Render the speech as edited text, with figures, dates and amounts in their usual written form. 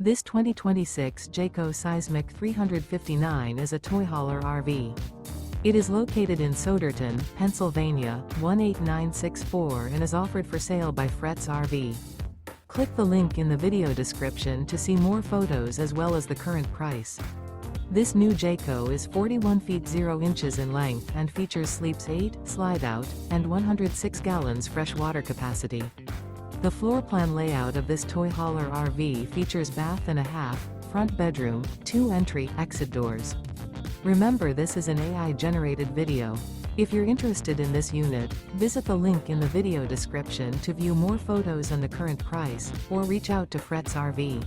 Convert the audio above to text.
This 2026 Jayco Seismic 359 is a toy hauler RV. It is located in Souderton, Pennsylvania, 18964 and is offered for sale by Fretz RV. Click the link in the video description to see more photos as well as the current price. This new Jayco is 41 feet 0 inches in length and features sleeps 8, slide out, and 106 gallons fresh water capacity. The floor plan layout of this toy hauler RV features bath and a half, front bedroom, 2 entry/exit doors. Remember, this is an AI-generated video. If you're interested in this unit, visit the link in the video description to view more photos and the current price, or reach out to Fretz RV.